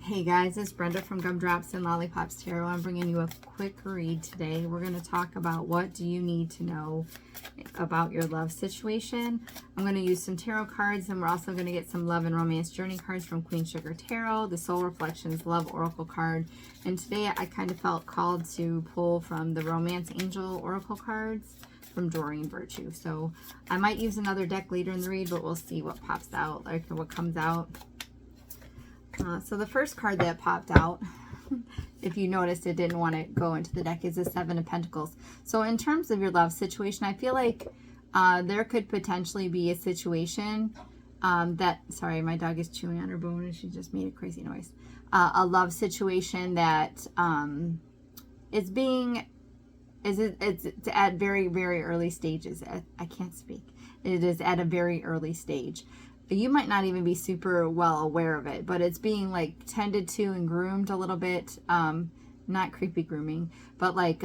Hey guys, it's Brenda from Gumdrops and Lollipops Tarot. I'm bringing you a quick read today. We're going to talk about what do you need to know about your love situation. I'm going to use some tarot cards, and we're also going to get some love and romance journey cards from Queen Sugar Tarot, the Soul Reflections Love Oracle card. And today I kind of felt called to pull from the Romance Angel Oracle cards from Doreen Virtue. So I might use another deck later in the read, but we'll see what pops out, like what comes out. So the first card that popped out, if you noticed it didn't want to go into the deck, is the Seven of Pentacles. So in terms of your love situation, I feel like there could potentially be a situation that, sorry, my dog is chewing on her bone and she just made a crazy noise. A love situation that it's at very, very early stages. I can't speak. It is at a very early stage. You might not even be super well aware of it, but it's being like tended to and groomed a little bit. Not creepy grooming, but like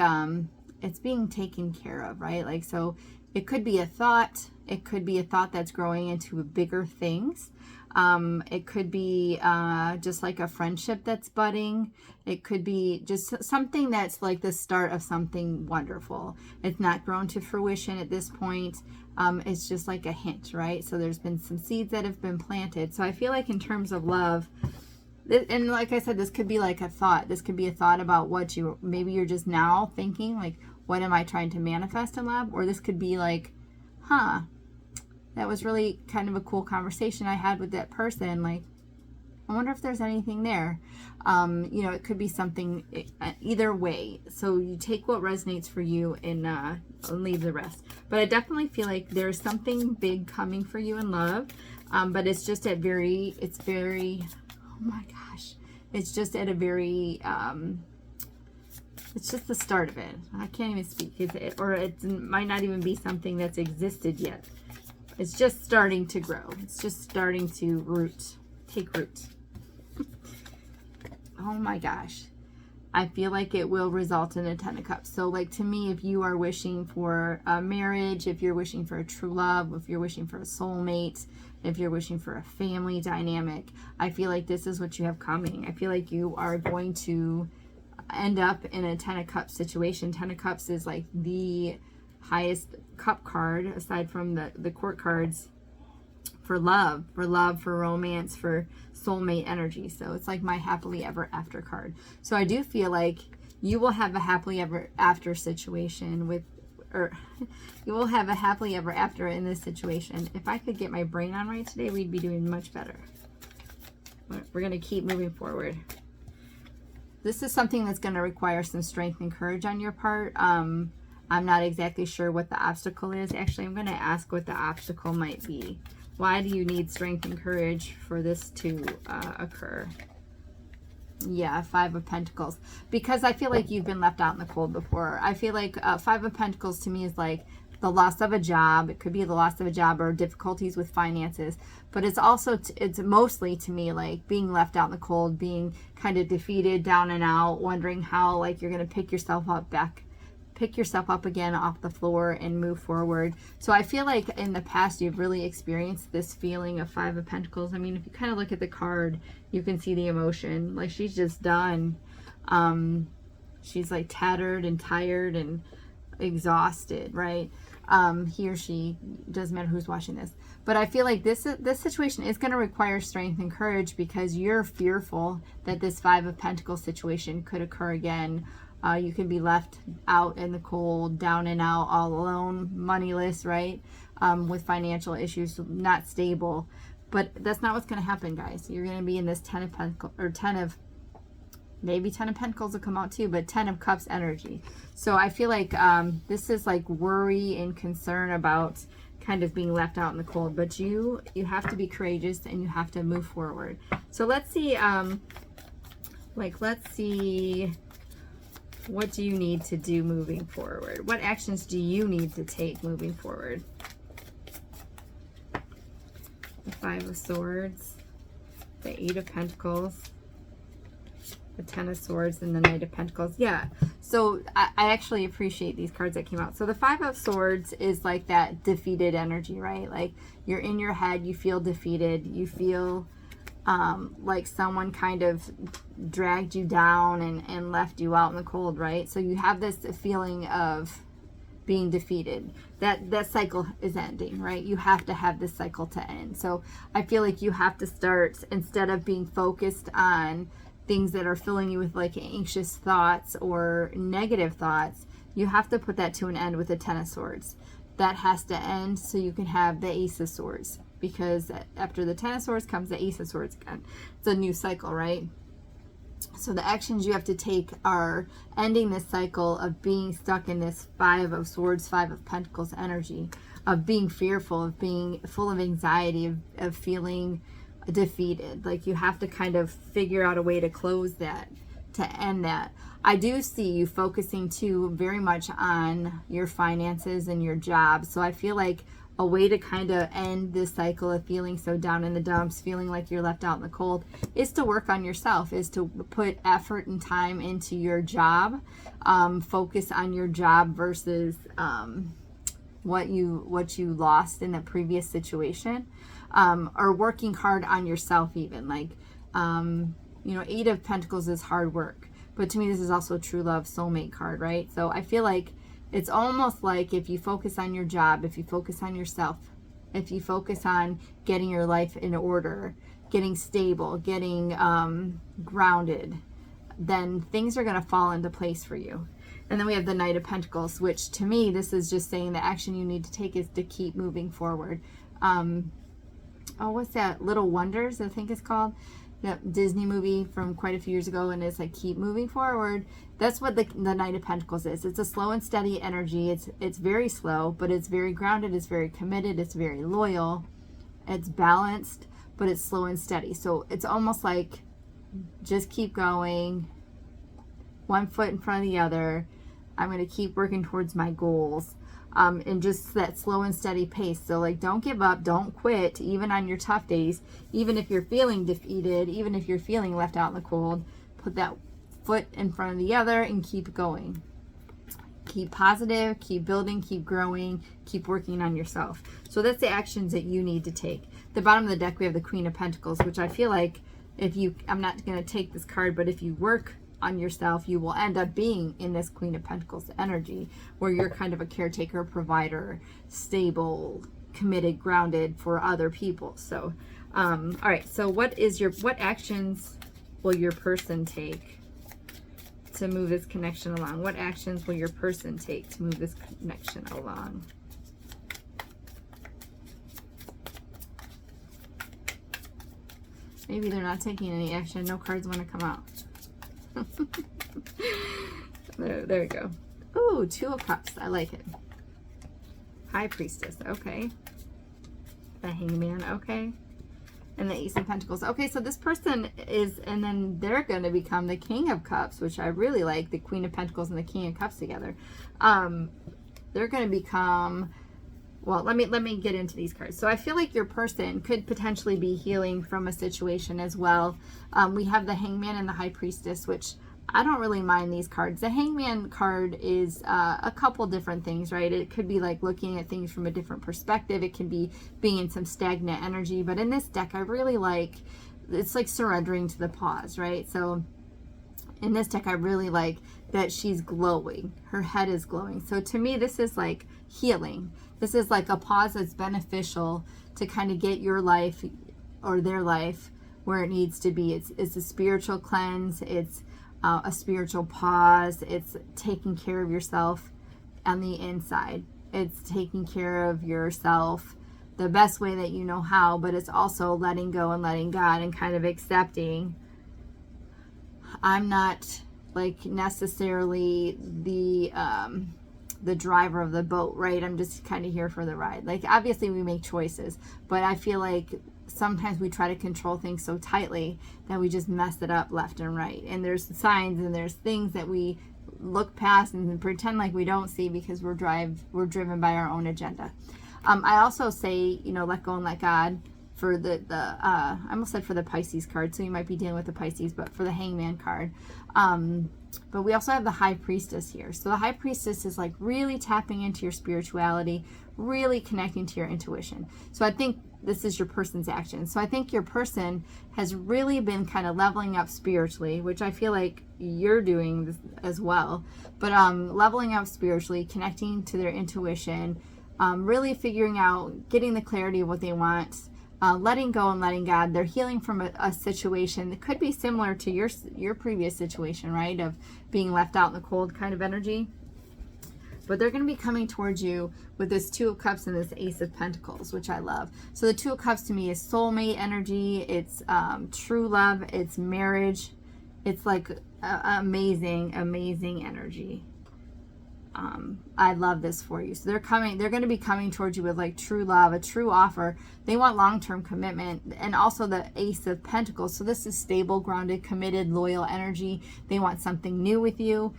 it's being taken care of, right? Like, so it could be a thought. It could be a thought that's growing into bigger things. It could be just like a friendship that's budding. It could be just something that's like the start of something wonderful. It's not grown to fruition at this point. It's just like a hint, right? So there's been some seeds that have been planted. So I feel like in terms of love, and like I said, this could be like a thought. This could be a thought about what maybe you're just now thinking, like, what am I trying to manifest in love? Or this could be like, that was really kind of a cool conversation I had with that person. Like, I wonder if there's anything there. You know, it could be something either way. So you take what resonates for you and leave the rest. But I definitely feel like there's something big coming for you in love. But it's just at it's just at a very, it's just the start of it. I can't even speak. It might not even be something that's existed yet. It's just starting to grow. It's just starting to take root. Oh my gosh. I feel like it will result in a 10 of Cups. So like, to me, if you are wishing for a marriage, if you're wishing for a true love, if you're wishing for a soulmate, if you're wishing for a family dynamic, I feel like this is what you have coming. I feel like you are going to end up in a 10 of Cups situation. 10 of Cups is like the highest cup card aside from the court cards for love, for romance, for soulmate energy. So it's like my happily ever after card. So I do feel like you will have a happily ever after situation you will have a happily ever after in this situation. If I could get my brain on right today, we'd be doing much better. We're going to keep moving forward. This is something that's going to require some strength and courage on your part. I'm not exactly sure what the obstacle is. Actually, I'm going to ask what the obstacle might be. Why do you need strength and courage for this to occur? Yeah, Five of Pentacles. Because I feel like you've been left out in the cold before. I feel like Five of Pentacles to me is like the loss of a job. It could be the loss of a job or difficulties with finances. But it's also, it's mostly to me like being left out in the cold, being kind of defeated, down and out, wondering how like you're going to pick yourself up again off the floor and move forward. So I feel like in the past you've really experienced this feeling of Five of Pentacles. I mean, if you kind of look at the card, you can see the emotion. Like, she's just done. She's like tattered and tired and exhausted, right? He or she, doesn't matter who's watching this. But I feel like this situation is going to require strength and courage because you're fearful that this Five of Pentacles situation could occur again. You can be left out in the cold, down and out, all alone, moneyless, right? With financial issues, not stable. But that's not what's going to happen, guys. You're going to be in this 10 of Pentacles, or maybe 10 of Pentacles will come out too, but 10 of Cups energy. So I feel like this is like worry and concern about kind of being left out in the cold. But you have to be courageous and you have to move forward. So let's see, what do you need to do moving forward? What actions do you need to take moving forward? The Five of Swords, the Eight of Pentacles, the Ten of Swords, and the Knight of Pentacles. Yeah, so I actually appreciate these cards that came out. So the Five of Swords is like that defeated energy, right? Like, you're in your head, you feel defeated, you feel like someone kind of dragged you down and left you out in the cold, right? So you have this feeling of being defeated. That cycle is ending, right? You have to have this cycle to end. So I feel like you have to start, instead of being focused on things that are filling you with like anxious thoughts or negative thoughts, you have to put that to an end with the Ten of Swords. That has to end so you can have the Ace of Swords, because after the Ten of Swords comes the Ace of Swords again. It's a new cycle, right? So the actions you have to take are ending this cycle of being stuck in this Five of Swords, Five of Pentacles energy, of being fearful, of being full of anxiety, of feeling defeated. Like you have to kind of figure out a way to close that, to end that. I do see you focusing too very much on your finances and your job. So I feel like a way to kind of end this cycle of feeling so down in the dumps, feeling like you're left out in the cold, is to work on yourself, is to put effort and time into your job. Focus on your job versus what you lost in the previous situation, or working hard on yourself even. Like, you know, Eight of Pentacles is hard work. But to me, this is also true love, soulmate card, right? So I feel like it's almost like if you focus on your job, if you focus on yourself, if you focus on getting your life in order, getting stable, getting grounded, then things are going to fall into place for you. And then we have the Knight of Pentacles, which to me, this is just saying the action you need to take is to keep moving forward. Oh, what's that? Little Wonders, I think it's called. That Disney movie from quite a few years ago, and it's like keep moving forward. That's what the Knight of Pentacles is. It's a slow and steady energy. It's very slow, but it's very grounded, it's very committed, it's very loyal, it's balanced, but it's slow and steady. So it's almost like just keep going, one foot in front of the other. I'm going to keep working towards my goals. And just that slow and steady pace. So like, don't give up, don't quit, even on your tough days, even if you're feeling defeated, even if you're feeling left out in the cold, put that foot in front of the other and keep going. Keep positive, keep building, keep growing, keep working on yourself. So that's the actions that you need to take. At the bottom of the deck, we have the Queen of Pentacles, which I feel like if you, I'm not going to take this card, but if you work on yourself, you will end up being in this Queen of Pentacles energy, where you're kind of a caretaker, provider, stable, committed, grounded for other people. So all right, so what actions will your person take to move this connection along? What actions will your person take to move this connection along? Maybe they're not taking any action. No cards want to come out. there we go. Ooh, Two of Cups. I like it. High Priestess. Okay. The Hangman. Okay. And the Ace of Pentacles. Okay, so this person is, and then they're going to become the King of Cups, which I really like. The Queen of Pentacles and the King of Cups together. They're going to become, well, let me get into these cards. So I feel like your person could potentially be healing from a situation as well. We have the Hangman and the High Priestess, which I don't really mind these cards. The Hangman card is a couple different things, right? It could be like looking at things from a different perspective. It can be being in some stagnant energy. But in this deck, I really like, it's like surrendering to the pause, right? So in this deck, I really like that she's glowing. Her head is glowing. So to me, this is like healing. This is like a pause that's beneficial to kind of get your life or their life where it needs to be. It's a spiritual cleanse. It's a spiritual pause. It's taking care of yourself on the inside. It's taking care of yourself the best way that you know how, but it's also letting go and letting God and kind of accepting, I'm not like necessarily the driver of the boat, right? I'm just kind of here for the ride. Like, obviously we make choices, but I feel like sometimes we try to control things so tightly that we just mess it up left and right. And there's signs and there's things that we look past and pretend like we don't see because we're driven by our own agenda. I also say, you know, let go and let God for I almost said for the Pisces card, so you might be dealing with the Pisces, but for the Hangman card. But we also have the High Priestess here. So the High Priestess is like really tapping into your spirituality, really connecting to your intuition. So I think this is your person's action. So I think your person has really been kind of leveling up spiritually, which I feel like you're doing this as well. But leveling up spiritually, connecting to their intuition, really figuring out, getting the clarity of what they want, letting go and letting God. They're healing from a situation that could be similar to your previous situation, right? Of being left out in the cold kind of energy. But they're going to be coming towards you with this Two of Cups and this Ace of Pentacles, which I love. So the Two of Cups to me is soulmate energy. It's true love. It's marriage. It's like amazing, amazing energy. I love this for you. So they're going to be coming towards you with like true love, a true offer. They want long-term commitment, and also the Ace of Pentacles. So this is stable, grounded, committed, loyal energy. They want something new with you.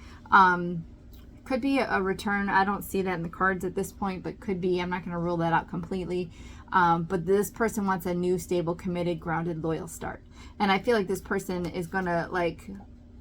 Could be a return. I don't see that in the cards at this point, but could be. I'm not going to rule that out completely. But this person wants a new, stable, committed, grounded, loyal start. And I feel like this person is going to like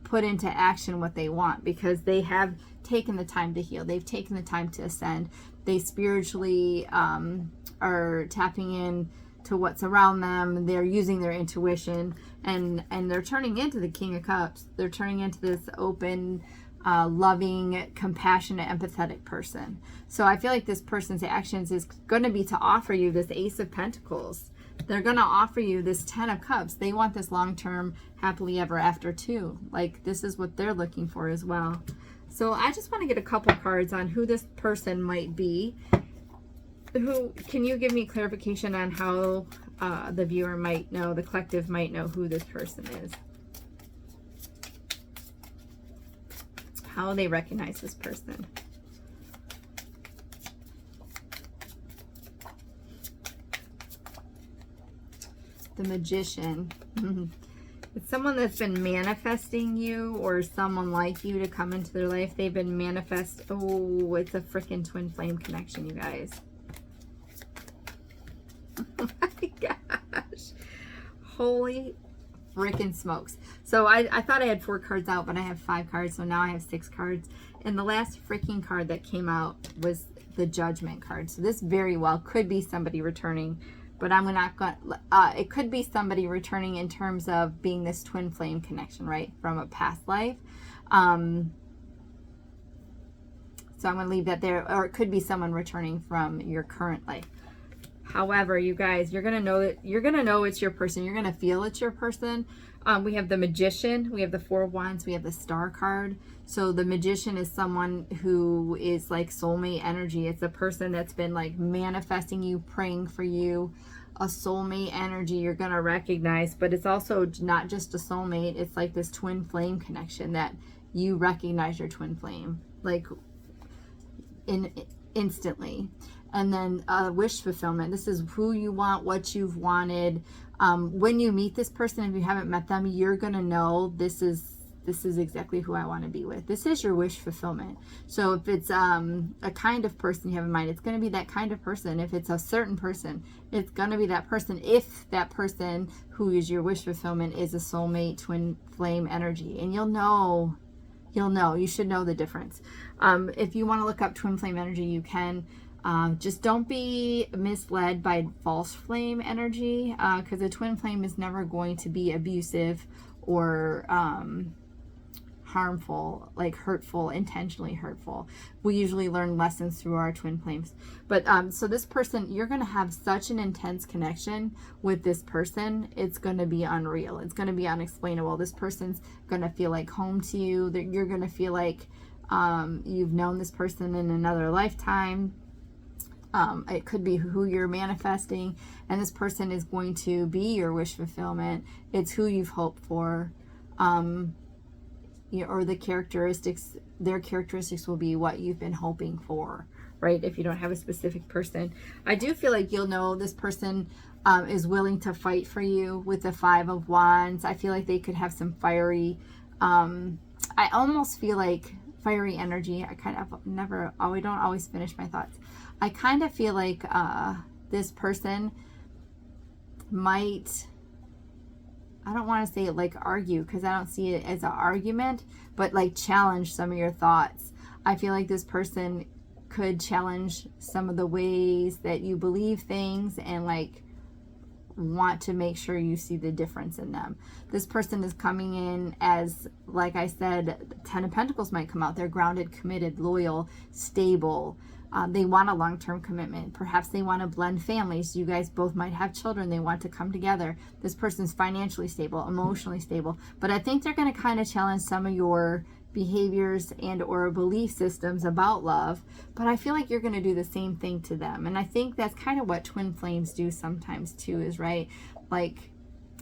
put into action what they want, because they have taken the time to heal. They've taken the time to ascend. They spiritually are tapping in to what's around them. They're using their intuition, and they're turning into the King of Cups. They're turning into this open, loving, compassionate, empathetic person. So I feel like this person's actions is going to be to offer you this Ace of Pentacles. They're going to offer you this Ten of Cups. They want this long-term, happily ever after too. Like, this is what they're looking for as well. So I just want to get a couple cards on who this person might be. Can you give me clarification on how the viewer might know, the collective might know who this person is? How they recognize this person. The Magician. It's someone that's been manifesting you, or someone like you to come into their life. They've been oh, it's a freaking twin flame connection, you guys. Oh my gosh. Holy freaking smokes. So I thought I had 4 cards out, but I have 5 cards, so now I have 6 cards. And the last freaking card that came out was the Judgment card. So this very well could be somebody returning, but I'm not going to, it could be somebody returning in terms of being this twin flame connection, right, from a past life. So I'm going to leave that there, or it could be someone returning from your current life. However, you guys, you're going to know that you're going to know it's your person. You're going to feel it's your person. We have the Magician, we have the 4 of Wands, we have the Star card. So the Magician is someone who is like soulmate energy. It's a person that's been like manifesting you, praying for you, a soulmate energy you're going to recognize. But it's also not just a soulmate. It's like this twin flame connection that you recognize your twin flame like instantly. And then wish fulfillment. This is who you want, what you've wanted. When you meet this person, if you haven't met them, you're going to know this is exactly who I want to be with. This is your wish fulfillment. So if it's a kind of person you have in mind, it's going to be that kind of person. If it's a certain person, it's going to be that person. If that person who is your wish fulfillment is a soulmate, twin flame energy. And you'll know. You should know the difference. If you want to look up twin flame energy, you can. Just don't be misled by false flame energy, because a twin flame is never going to be abusive or harmful, like hurtful, intentionally hurtful. We usually learn lessons through our twin flames. But so this person, you're going to have such an intense connection with this person. It's going to be unreal. It's going to be unexplainable. This person's going to feel like home to you. That you're going to feel like you've known this person in another lifetime. It could be who you're manifesting, and this person is going to be your wish fulfillment. It's who you've hoped for, or the characteristics, their characteristics will be what you've been hoping for, right? If you don't have a specific person. I do feel like you'll know this person is willing to fight for you with the 5 of Wands. I feel like they could have some fiery, I almost feel like fiery energy. I kind of we don't always finish my thoughts. I kind of feel like this person might, I don't want to say it like argue, because I don't see it as an argument, but like challenge some of your thoughts. I feel like this person could challenge some of the ways that you believe things, and like want to make sure you see the difference in them. This person is coming in as, like I said, 10 of Pentacles might come out. They're grounded, committed, loyal, stable. They want a long-term commitment. Perhaps they want to blend families. You guys both might have children. They want to come together. This person's financially stable, emotionally stable. But I think they're going to kind of challenge some of your behaviors and or belief systems about love. But I feel like you're going to do the same thing to them. And I think that's kind of what twin flames do sometimes too, is right? Like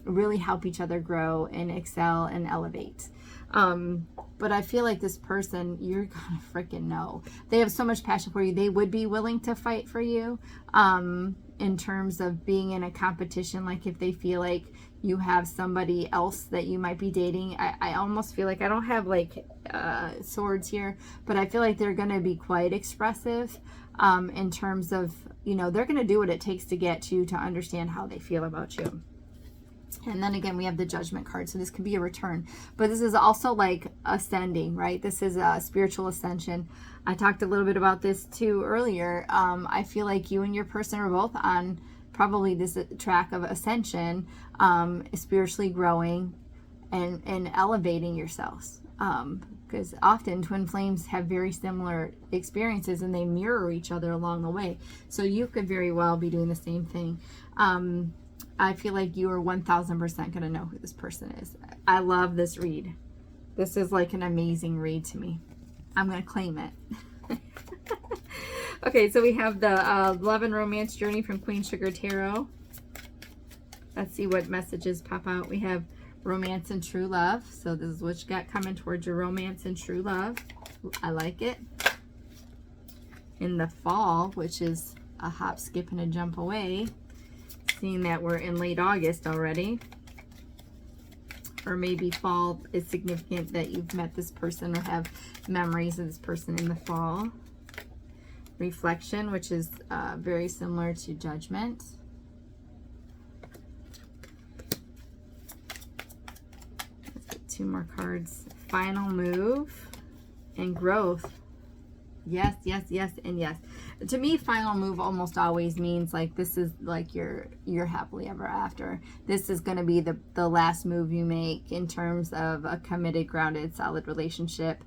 really help each other grow and excel and elevate. But I feel like this person, you're gonna freaking know. They have so much passion for you. They would be willing to fight for you in terms of being in a competition. Like if they feel like you have somebody else that you might be dating. I almost feel like, I don't have like swords here, but I feel like they're gonna be quite expressive in terms of, you know, they're gonna do what it takes to get you to understand how they feel about you. And then again, we have the Judgment card. So this could be a return. But this is also like ascending, right? This is a spiritual ascension. I talked a little bit about this too earlier. I feel like you and your person are both on probably this track of ascension, spiritually growing and elevating yourselves. Because often twin flames have very similar experiences and they mirror each other along the way. So you could very well be doing the same thing. I feel like you are 1000% going to know who this person is. I love this read. This is like an amazing read to me. I'm going to claim it. Okay, so we have the Love and Romance Journey from Queen Sugar Tarot. Let's see what messages pop out. We have Romance and True Love. So this is what you got coming towards your romance and true love. I like it. In the fall, which is a hop, skip, and a jump away. Seeing that we're in late August already, or maybe fall is significant that you've met this person or have memories of this person in the fall. Reflection, which is very similar to Judgment. Let's get 2 more cards. Final Move and Growth. Yes, yes, yes, and yes. To me, final move almost always means like this is like your happily ever after. This is going to be the last move you make in terms of a committed, grounded, solid relationship.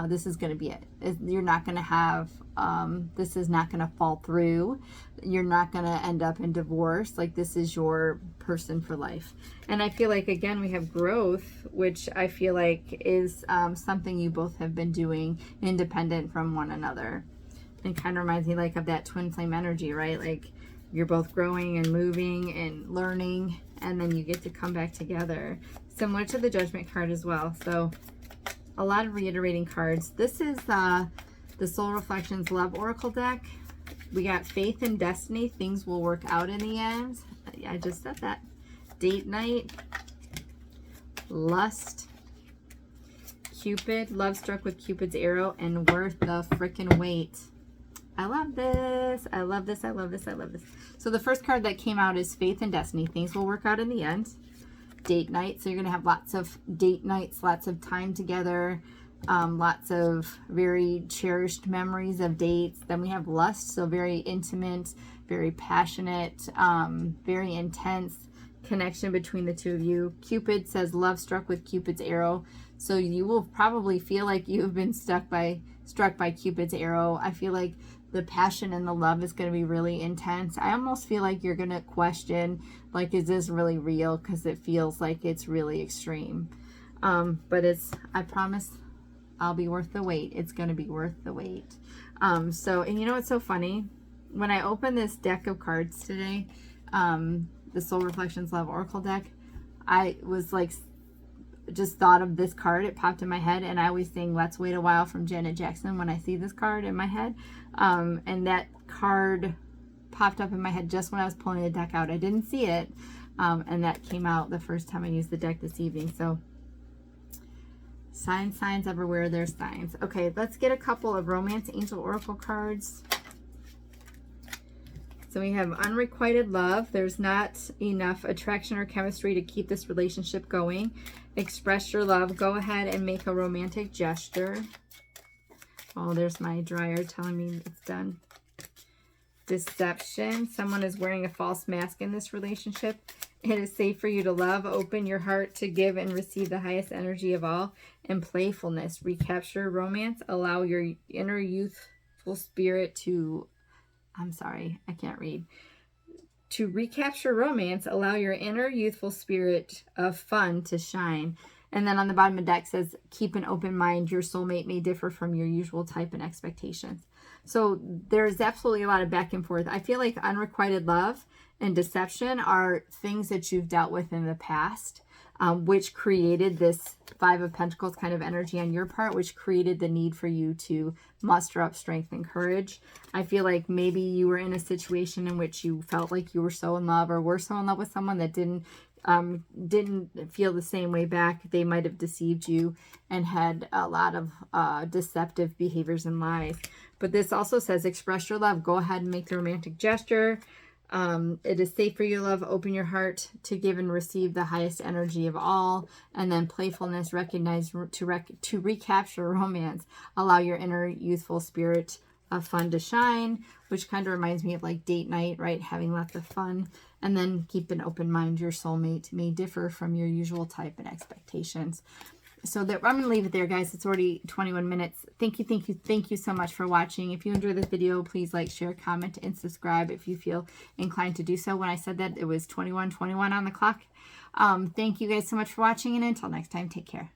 This is going to be it. You're not going to have, this is not going to fall through. You're not going to end up in divorce. Like this is your person for life. And I feel like, again, we have growth, which I feel like is something you both have been doing independent from one another. And kind of reminds me like of that twin flame energy, right? Like you're both growing and moving and learning, and then you get to come back together. Similar to the Judgment card as well. So a lot of reiterating cards. This is the Soul Reflections Love Oracle deck. We got Faith and Destiny. Things will work out in the end. I just said that. Date Night. Lust. Cupid. Love Struck with Cupid's Arrow. And Worth the Frickin' Wait. I love this. I love this. I love this. I love this. So the first card that came out is Faith and Destiny. Things will work out in the end. Date night. So you're going to have lots of date nights, lots of time together, lots of very cherished memories of dates. Then we have lust. So very intimate, very passionate, very intense connection between the two of you. Cupid says love struck with Cupid's arrow. So you will probably feel like you've been struck by Cupid's arrow. I feel like the passion and the love is going to be really intense. I almost feel like you're going to question, like, is this really real? Because it feels like it's really extreme. But I promise I'll be worth the wait. It's going to be worth the wait. And you know what's so funny? When I opened this deck of cards today, the Soul Reflections Love Oracle deck, I was like, just thought of this card. It popped in my head, and I always sing Let's Wait a While from Janet Jackson when I see this card in my head. And that card popped up in my head just when I was pulling the deck out. I didn't see it, and that came out the first time I used the deck this evening. So signs everywhere, there's signs. Okay, let's get a couple of Romance Angel Oracle cards. So we have Unrequited Love. There's not enough attraction or chemistry to keep this relationship going. Express your love. Go ahead and make a romantic gesture. Oh, there's my dryer telling me it's done. Deception. Someone is wearing a false mask in this relationship. It is safe for you to love. Open your heart to give and receive the highest energy of all. And playfulness. Recapture romance. Allow your inner youthful spirit to... I'm sorry, I can't read. To recapture romance, allow your inner youthful spirit of fun to shine. And then on the bottom of the deck says, keep an open mind. Your soulmate may differ from your usual type and expectations. So there's absolutely a lot of back and forth. I feel like unrequited love and deception are things that you've dealt with in the past, which created this Five of Pentacles kind of energy on your part, which created the need for you to muster up strength and courage. I feel like maybe you were in a situation in which you felt like you were so in love or were so in love with someone that didn't feel the same way back. They might have deceived you and had a lot of deceptive behaviors and lies. But this also says express your love. Go ahead and make the romantic gesture. It is safe for you to love. Open your heart to give and receive the highest energy of all. And then playfulness, recognize to recapture romance. Allow your inner youthful spirit of fun to shine, which kind of reminds me of like date night, right? Having lots of fun. And then keep an open mind. Your soulmate may differ from your usual type and expectations. So that I'm going to leave it there, guys. It's already 21 minutes. Thank you so much for watching. If you enjoyed the video, please like, share, comment, and subscribe if you feel inclined to do so. When I said that, it was 21:21 on the clock. Thank you guys so much for watching, and until next time, take care.